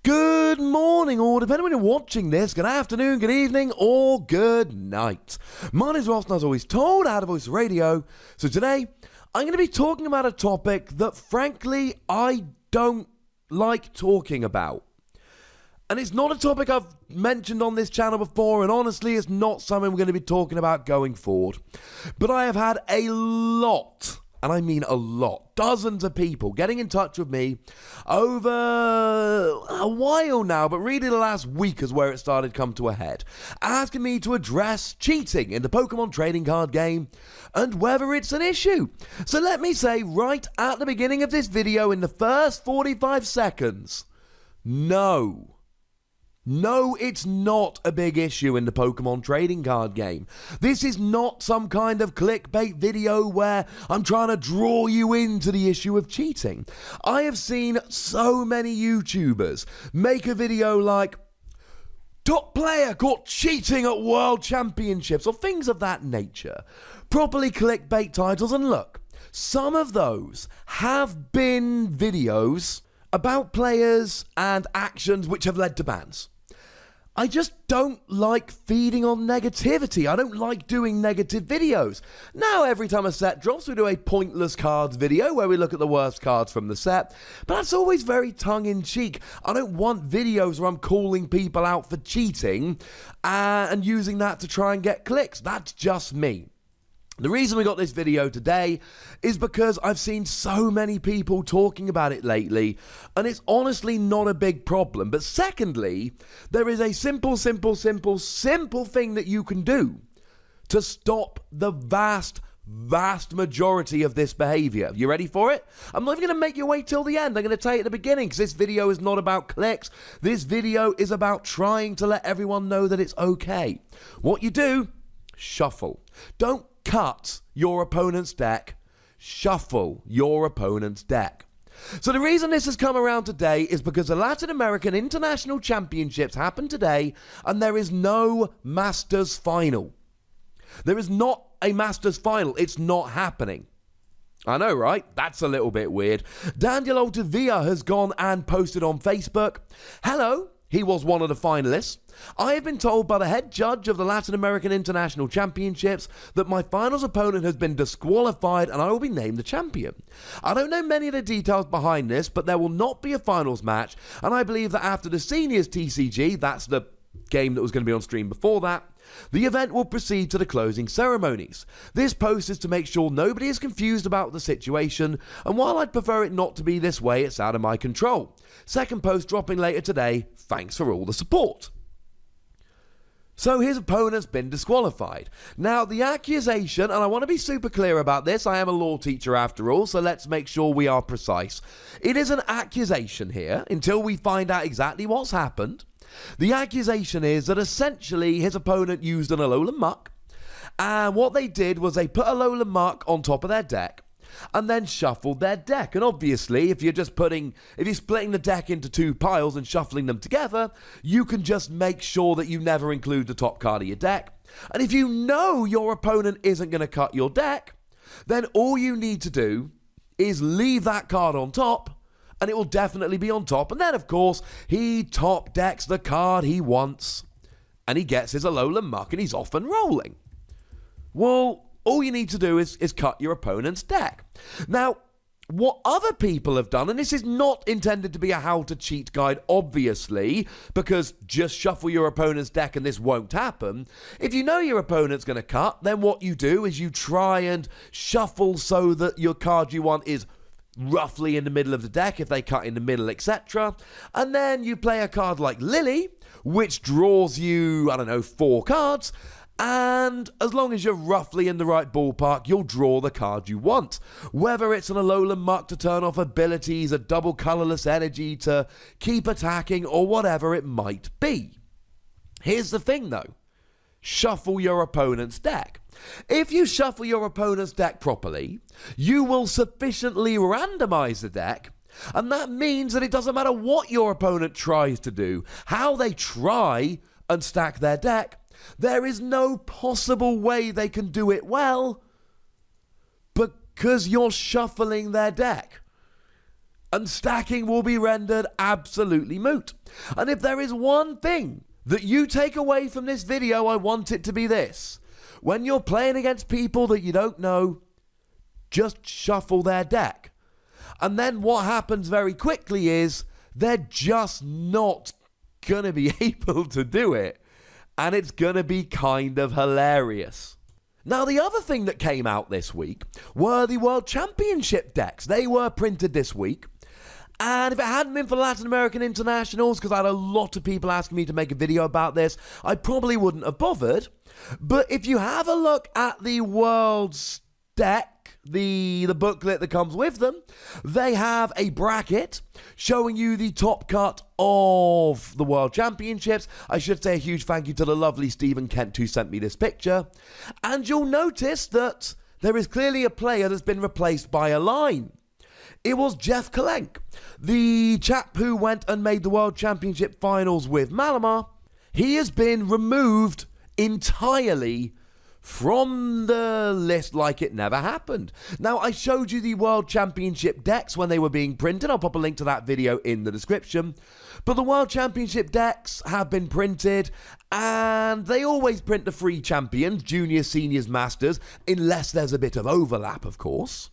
Good morning, or depending when you're watching this, good afternoon, good evening, or good night. My name is Ross, and as always, told out of Voice Radio. So today, I'm going to be talking about a topic that, frankly, I don't like talking about. And it's not a topic I've mentioned on this channel before, and honestly, it's not something we're going to be talking about going forward. But I have had a lot, and I mean a lot, dozens of people getting in touch with me over a while now, but really the last week is where it started to come to a head, asking me to address cheating in the Pokemon trading card game and whether it's an issue. So let me say right at the beginning of this video, in the first 45 seconds, no. No, it's not a big issue in the Pokemon trading card game. This is not some kind of clickbait video where I'm trying to draw you into the issue of cheating. I have seen so many YouTubers make a video like, top player caught cheating at World Championships, or things of that nature. Properly clickbait titles, and look, some of those have been videos about players and actions which have led to bans. I just don't like feeding on negativity. I don't like doing negative videos. Now, every time a set drops, we do a pointless cards video where we look at the worst cards from the set. But that's always very tongue-in-cheek. I don't want videos where I'm calling people out for cheating and using that to try and get clicks. That's just me. The reason we got this video today is because I've seen so many people talking about it lately, and it's honestly not a big problem. But secondly, there is a simple thing that you can do to stop the vast majority of this behavior. You ready for it? I'm not even going to make you wait till the end. I'm going to tell you at the beginning, because this video is not about clicks. This video is about trying to let everyone know that it's okay. What you do, shuffle. Don't cut your opponent's deck, shuffle your opponent's deck. So the reason this has come around today is because the Latin American International Championships happened today, and there is no Masters Final. There is not a Masters Final. It's not happening. I know, right? That's a little bit weird. Daniel Altavia has gone and posted on Facebook, hello. He was one of the finalists. I have been told by the head judge of the Latin American International Championships that my finals opponent has been disqualified and I will be named the champion. I don't know many of the details behind this, but there will not be a finals match, and I believe that after the seniors TCG, that's the game that was going to be on stream before that, the event will proceed to the closing ceremonies. This post is to make sure nobody is confused about the situation, and while I'd prefer it not to be this way, it's out of my control. Second post dropping later today. Thanks for all the support. So his opponent's been disqualified. Now, the accusation, and I want to be super clear about this, I am a law teacher after all, so let's make sure we are precise. It is an accusation here until we find out exactly what's happened. The accusation is that essentially his opponent used an Alolan Muck, and what they did was they put Alolan Muck on top of their deck and then shuffled their deck. And obviously, if you're splitting the deck into two piles and shuffling them together, you can just make sure that you never include the top card of your deck. And if you know your opponent isn't going to cut your deck, then all you need to do is leave that card on top, and it will definitely be on top. And then, of course, he top decks the card he wants, and he gets his Alolan Muck, and he's off and rolling. Well, all you need to do is cut your opponent's deck. Now, what other people have done, and this is not intended to be a how to cheat guide, obviously, because just shuffle your opponent's deck and this won't happen. If you know your opponent's going to cut, then what you do is you try and shuffle so that your card you want is roughly in the middle of the deck, if they cut in the middle, etc. And then you play a card like Lily, which draws you, 4 cards. And as long as you're roughly in the right ballpark, you'll draw the card you want. Whether it's an Alolan Muck to turn off abilities, a double colorless energy to keep attacking, or whatever it might be. Here's the thing though. Shuffle your opponent's deck. If you shuffle your opponent's deck properly, you will sufficiently randomize the deck, and that means that it doesn't matter what your opponent tries to do, how they try and stack their deck, there is no possible way they can do it well because you're shuffling their deck. and stacking will be rendered absolutely moot. And if there is one thing that you take away from this video, I want it to be this. When you're playing against people that you don't know, just shuffle their deck. And then what happens very quickly is they're just not going to be able to do it. And it's going to be kind of hilarious. Now, the other thing that came out this week were the World Championship decks. They were printed this week. And if it hadn't been for Latin American Internationals, because I had a lot of people asking me to make a video about this, I probably wouldn't have bothered. But if you have a look at the World's deck, the booklet that comes with them, they have a bracket showing you the top cut of the World Championships. I should say a huge thank you to the lovely Stephen Kent who sent me this picture. And you'll notice that there is clearly a player that's been replaced by a line. It was Jeff Kalenk, the chap who went and made the World Championship finals with Malamar. He has been removed entirely from the list like it never happened. Now, I showed you the World Championship decks when they were being printed. I'll pop a link to that video in the description. But the World Championship decks have been printed, and they always print the three champions, juniors, seniors, masters, unless there's a bit of overlap, of course.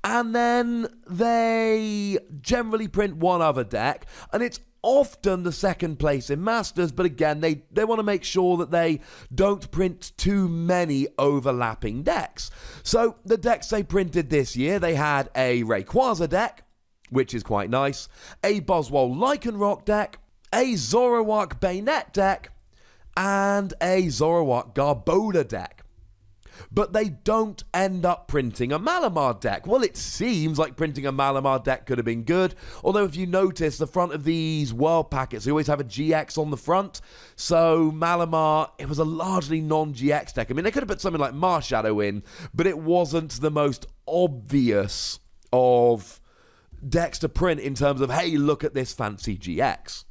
And then they generally print one other deck, and it's often the second place in Masters, but again, they want to make sure that they don't print too many overlapping decks. So the decks they printed this year, they had a Rayquaza deck, which is quite nice, a Boswell Lycanroc deck, a Zoroark Bayonet deck, and a Zoroark Garbodor deck. But they don't end up printing a Malamar deck. Well, it seems like printing a Malamar deck could have been good. Although if you notice, the front of these world packets, they always have a GX on the front. So Malamar, it was a largely non-GX deck. I mean, they could have put something like Marshadow in, but it wasn't the most obvious of decks to print in terms of, hey, look at this fancy GX.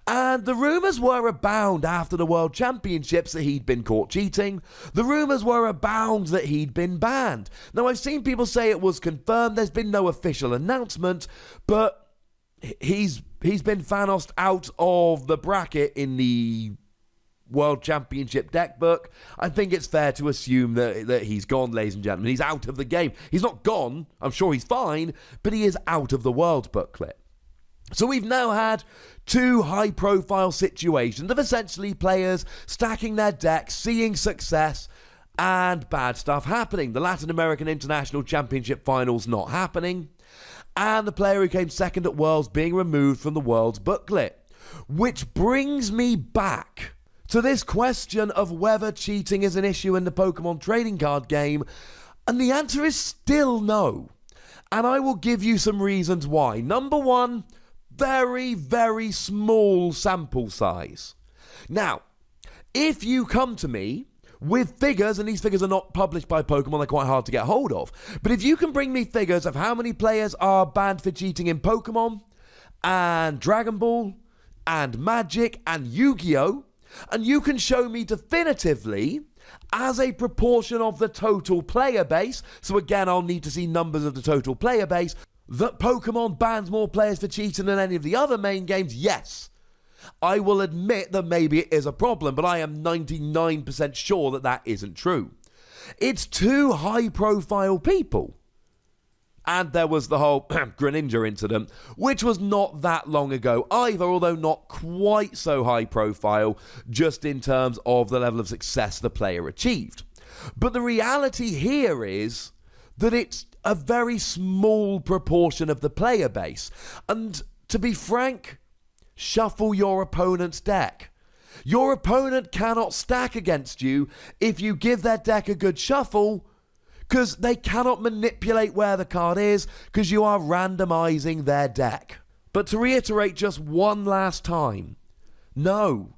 And the rumours were abound after the World Championships that he'd been caught cheating. The rumours were abound that he'd been banned. Now, I've seen people say it was confirmed. There's been no official announcement, but he's been Thanos'd out of the bracket in the World Championship deck book. I think it's fair to assume that he's gone, ladies and gentlemen. He's out of the game. He's not gone. I'm sure he's fine, but he is out of the World booklet. So we've now had two high-profile situations of essentially players stacking their decks, seeing success, and bad stuff happening. The Latin American International Championship Finals not happening, and the player who came second at Worlds being removed from the Worlds booklet. Which brings me back to this question of whether cheating is an issue in the Pokemon trading card game, and the answer is still no. And I will give you some reasons why. Number one, very, very small sample size. Now, if you come to me with figures, and these figures are not published by Pokemon, they're quite hard to get hold of, but if you can bring me figures of how many players are banned for cheating in Pokemon, and Dragon Ball, and Magic, and Yu-Gi-Oh!, and you can show me definitively as a proportion of the total player base, so again, I'll need to see numbers of the total player base, that Pokemon bans more players for cheating than any of the other main games, yes. I will admit that maybe it is a problem, but I am 99% sure that that isn't true. It's two high-profile people. And there was the whole Greninja incident, which was not that long ago either, although not quite so high-profile, just in terms of the level of success the player achieved. But the reality here is that it's a very small proportion of the player base. And to be frank, shuffle your opponent's deck. Your opponent cannot stack against you if you give their deck a good shuffle, because they cannot manipulate where the card is, because you are randomizing their deck. But to reiterate just one last time, no,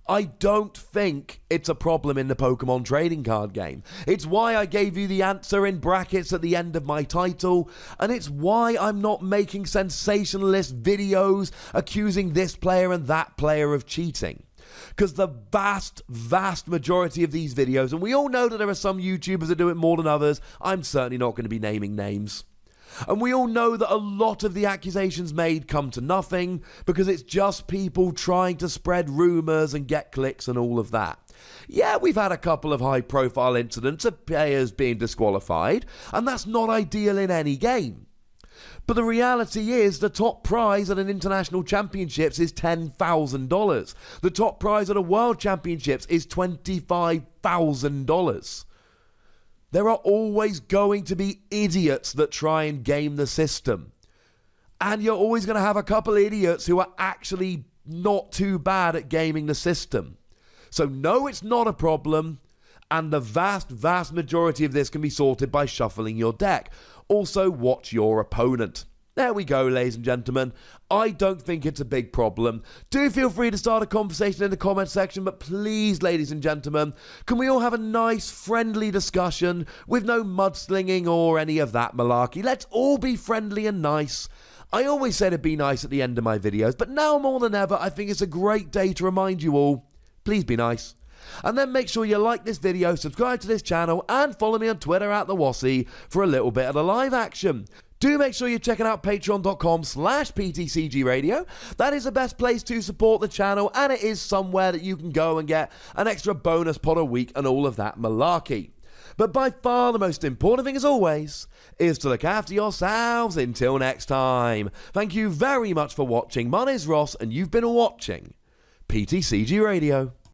I don't think it's a problem in the Pokemon trading card game. It's why I gave you the answer in brackets at the end of my title, and it's why I'm not making sensationalist videos accusing this player and that player of cheating. Because the vast, vast majority of these videos, and we all know that there are some YouTubers that do it more than others, I'm certainly not going to be naming names, And we all know that a lot of the accusations made come to nothing because it's just people trying to spread rumours and get clicks and all of that. Yeah, we've had a couple of high-profile incidents of players being disqualified, and that's not ideal in any game. But the reality is the top prize at an international championships is $10,000. The top prize at a world championships is $25,000. There are always going to be idiots that try and game the system. And you're always going to have a couple idiots who are actually not too bad at gaming the system. So no, it's not a problem. And the vast majority of this can be sorted by shuffling your deck. Also, watch your opponent. There we go, ladies and gentlemen. I don't think it's a big problem. Do feel free to start a conversation in the comment section, but please, ladies and gentlemen, can we all have a nice, friendly discussion with no mudslinging or any of that malarkey? Let's all be friendly and nice. I always say to be nice at the end of my videos, but now more than ever, I think it's a great day to remind you all, please be nice. And then make sure you like this video, subscribe to this channel, and follow me on Twitter at @TheWassy for a little bit of the live action. Do make sure you're checking out patreon.com/PTCGRadio. That is the best place to support the channel, and it is somewhere that you can go and get an extra bonus pod a week and all of that malarkey. But by far the most important thing, as always, is to look after yourselves until next time. Thank you very much for watching. My name is Ross, and you've been watching PTCG Radio.